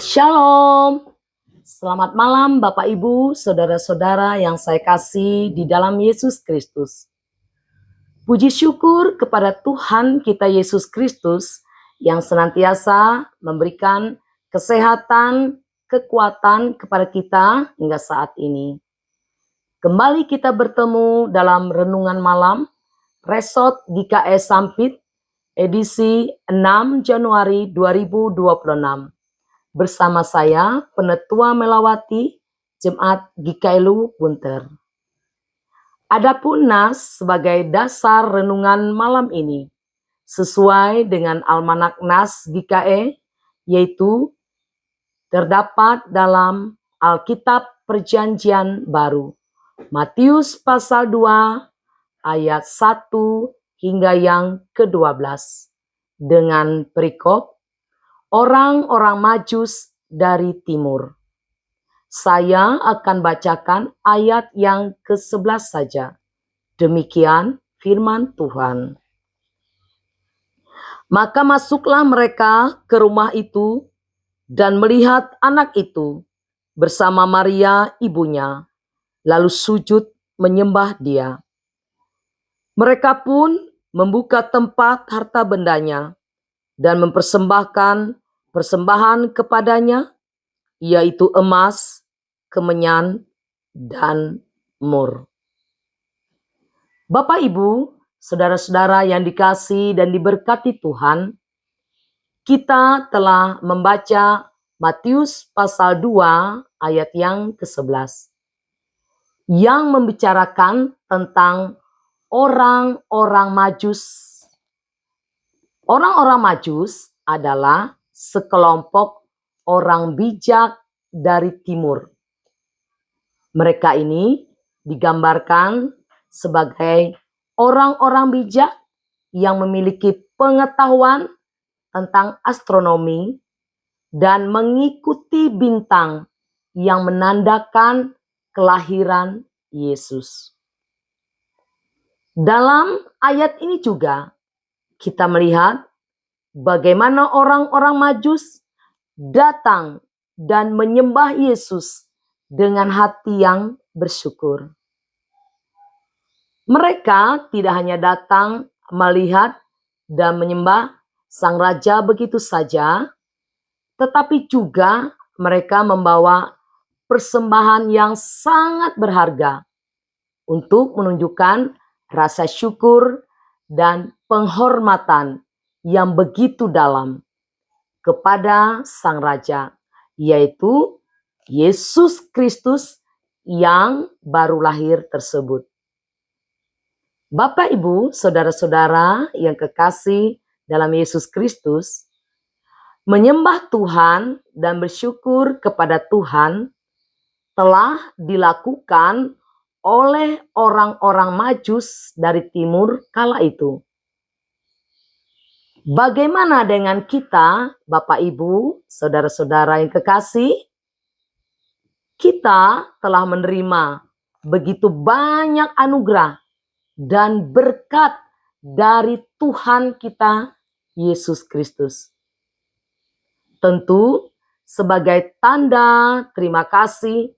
Shalom, selamat malam Bapak Ibu, Saudara-saudara yang saya kasih di dalam Yesus Kristus. Puji syukur kepada Tuhan kita Yesus Kristus yang senantiasa memberikan kesehatan, kekuatan kepada kita hingga saat ini. Kembali kita bertemu dalam Renungan Malam, Resort GKS Sampit, edisi 6 Januari 2026. Bersama saya, Penetua Melawati, Jemaat GKLU Bunter. Adapun nas sebagai dasar renungan malam ini, sesuai dengan Almanak Nas GKE, yaitu terdapat dalam Alkitab Perjanjian Baru, Matius pasal 2, ayat 1 hingga yang ke-12, dengan perikop orang-orang Majus dari timur. Saya akan bacakan ayat yang ke-11 saja. Demikian firman Tuhan. Maka masuklah mereka ke rumah itu dan melihat anak itu bersama Maria ibunya, lalu sujud menyembah dia. Mereka pun membuka tempat harta bendanya dan mempersembahkan persembahan kepadanya, yaitu emas, kemenyan, dan mur. Bapak Ibu, saudara-saudara yang dikasihi dan diberkati Tuhan, kita telah membaca Matius pasal 2 ayat yang ke-11 yang membicarakan tentang orang-orang Majus. Orang-orang Majus adalah sekelompok orang bijak dari timur. Mereka ini digambarkan sebagai orang-orang bijak yang memiliki pengetahuan tentang astronomi dan mengikuti bintang yang menandakan kelahiran Yesus. Dalam ayat ini juga kita melihat bagaimana orang-orang Majus datang dan menyembah Yesus dengan hati yang bersyukur. Mereka tidak hanya datang melihat dan menyembah Sang Raja begitu saja, tetapi juga mereka membawa persembahan yang sangat berharga untuk menunjukkan rasa syukur dan penghormatan yang begitu dalam kepada Sang Raja, yaitu Yesus Kristus yang baru lahir tersebut. Bapak, Ibu, saudara-saudara yang kekasih dalam Yesus Kristus, menyembah Tuhan dan bersyukur kepada Tuhan telah dilakukan oleh orang-orang Majus dari timur kala itu. Bagaimana dengan kita, Bapak Ibu, saudara-saudara yang kekasih? Kita telah menerima begitu banyak anugerah dan berkat dari Tuhan kita, Yesus Kristus. Tentu sebagai tanda terima kasih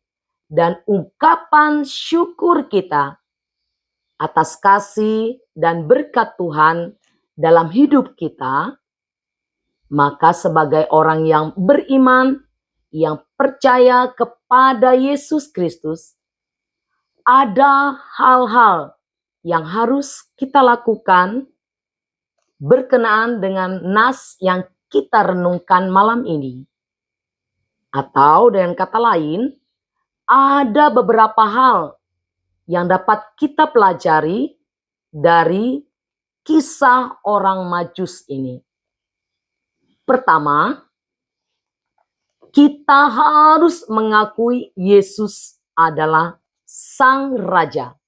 dan ungkapan syukur kita atas kasih dan berkat Tuhan dalam hidup kita, maka sebagai orang yang beriman, yang percaya kepada Yesus Kristus, ada hal-hal yang harus kita lakukan berkenaan dengan nas yang kita renungkan malam ini. Atau dengan kata lain, ada beberapa hal yang dapat kita pelajari dari kisah orang Majus ini. Pertama, kita harus mengakui Yesus adalah Sang Raja.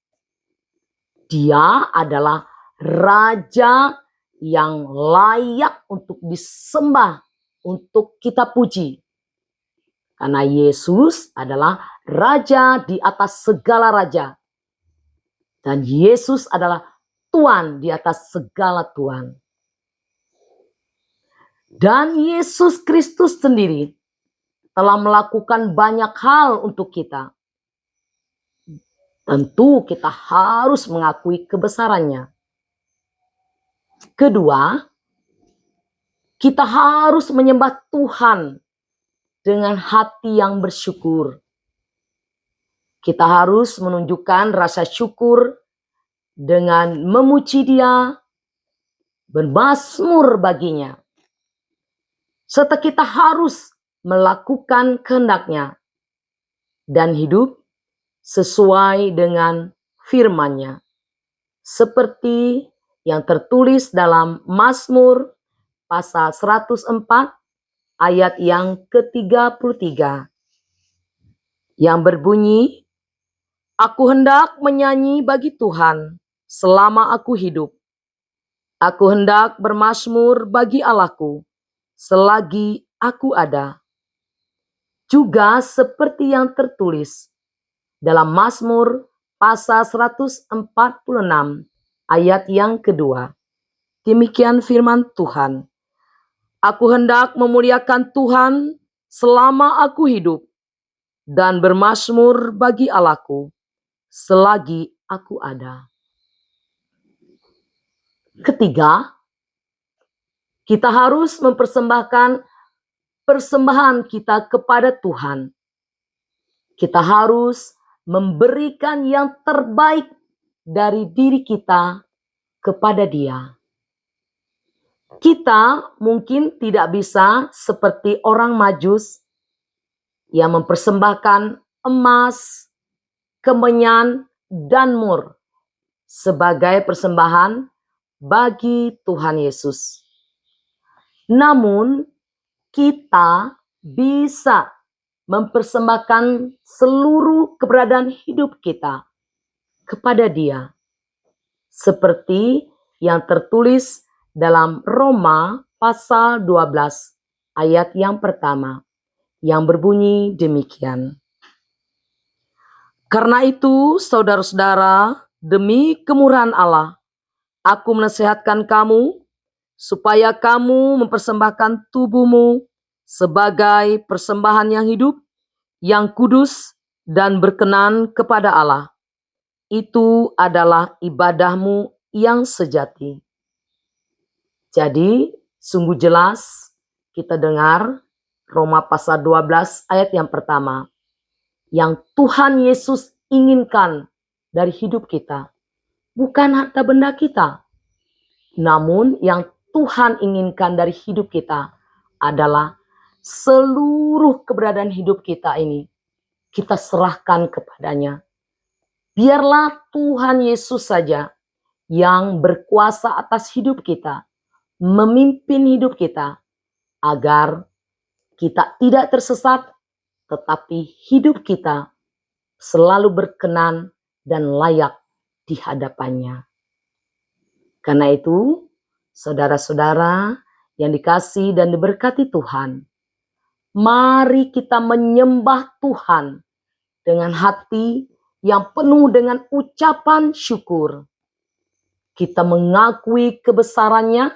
Dia adalah Raja yang layak untuk disembah, untuk kita puji. Karena Yesus adalah Raja di atas segala raja. Dan Yesus adalah Tuhan di atas segala Tuhan. Dan Yesus Kristus sendiri telah melakukan banyak hal untuk kita. Tentu kita harus mengakui kebesarannya. Kedua, kita harus menyembah Tuhan dengan hati yang bersyukur. Kita harus menunjukkan rasa syukur dengan memuji Dia, bermazmur baginya. Serta kita harus melakukan kehendak-Nya dan hidup sesuai dengan firman-Nya. Seperti yang tertulis dalam Mazmur pasal 104 ayat yang ke-33. Yang berbunyi, "Aku hendak menyanyi bagi Tuhan selama aku hidup. Aku hendak bermazmur bagi Allahku selagi aku ada." Juga seperti yang tertulis dalam Mazmur pasal 146 ayat yang kedua. Demikian firman Tuhan. "Aku hendak memuliakan Tuhan selama aku hidup dan bermazmur bagi Allahku selagi aku ada." Ketiga, kita harus mempersembahkan persembahan kita kepada Tuhan. Kita harus memberikan yang terbaik dari diri kita kepada Dia. Kita mungkin tidak bisa seperti orang Majus yang mempersembahkan emas, kemenyan, dan mur sebagai persembahan bagi Tuhan Yesus. Namun, kita bisa mempersembahkan seluruh keberadaan hidup kita kepada Dia. Seperti yang tertulis dalam Roma pasal 12 ayat yang pertama, yang berbunyi demikian. "Karena itu, saudara-saudara, demi kemurahan Allah, aku menasihatkan kamu supaya kamu mempersembahkan tubuhmu sebagai persembahan yang hidup, yang kudus dan berkenan kepada Allah. Itu adalah ibadahmu yang sejati." Jadi, sungguh jelas kita dengar Roma pasal 12 ayat yang pertama. Yang Tuhan Yesus inginkan dari hidup kita bukan harta benda kita, namun yang Tuhan inginkan dari hidup kita adalah seluruh keberadaan hidup kita ini kita serahkan kepadanya. Biarlah Tuhan Yesus saja yang berkuasa atas hidup kita, memimpin hidup kita, agar kita tidak tersesat, tetapi hidup kita selalu berkenan dan layak di hadapannya. Karena itu, saudara-saudara yang dikasihi dan diberkati Tuhan, mari kita menyembah Tuhan dengan hati yang penuh dengan ucapan syukur. Kita mengakui kebesarannya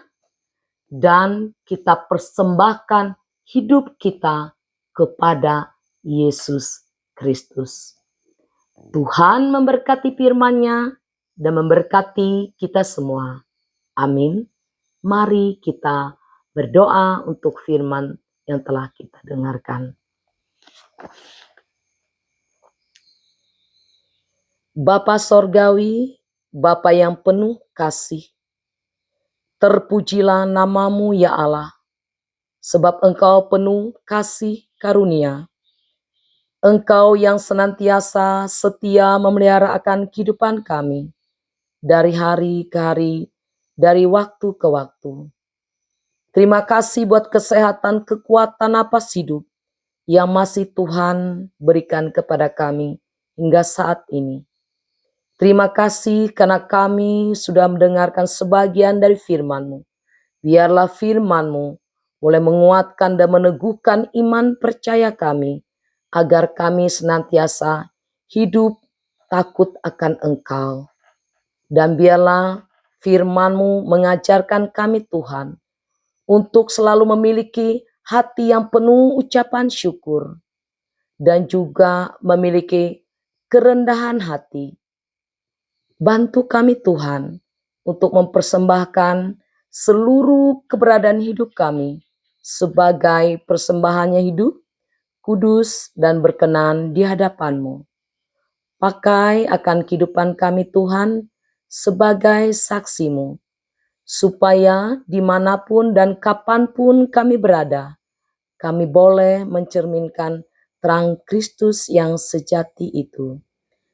dan kita persembahkan hidup kita kepada Yesus Kristus. Tuhan memberkati firman-Nya dan memberkati kita semua. Amin. Mari kita berdoa untuk firman yang telah kita dengarkan. Bapa Sorgawi, Bapa yang penuh kasih, terpujilah nama-Mu ya Allah, sebab Engkau penuh kasih karunia. Engkau yang senantiasa setia memelihara akan kehidupan kami, dari hari ke hari, dari waktu ke waktu. Terima kasih buat kesehatan, kekuatan napas hidup yang masih Tuhan berikan kepada kami hingga saat ini. Terima kasih karena kami sudah mendengarkan sebagian dari firman-Mu. Biarlah firman-Mu boleh menguatkan dan meneguhkan iman percaya kami, agar kami senantiasa hidup takut akan Engkau. Dan biarlah firman-Mu mengajarkan kami Tuhan, untuk selalu memiliki hati yang penuh ucapan syukur, dan juga memiliki kerendahan hati. Bantu kami Tuhan untuk mempersembahkan seluruh keberadaan hidup kami sebagai persembahannya hidup, kudus, dan berkenan di hadapan-Mu. Pakai akan kehidupan kami Tuhan sebagai saksi-Mu, supaya dimanapun dan kapanpun kami berada, kami boleh mencerminkan terang Kristus yang sejati itu.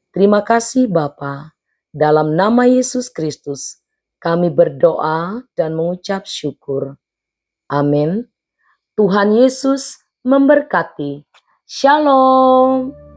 Terima kasih Bapa, dalam nama Yesus Kristus, kami berdoa dan mengucap syukur. Amin. Tuhan Yesus memberkati. Shalom.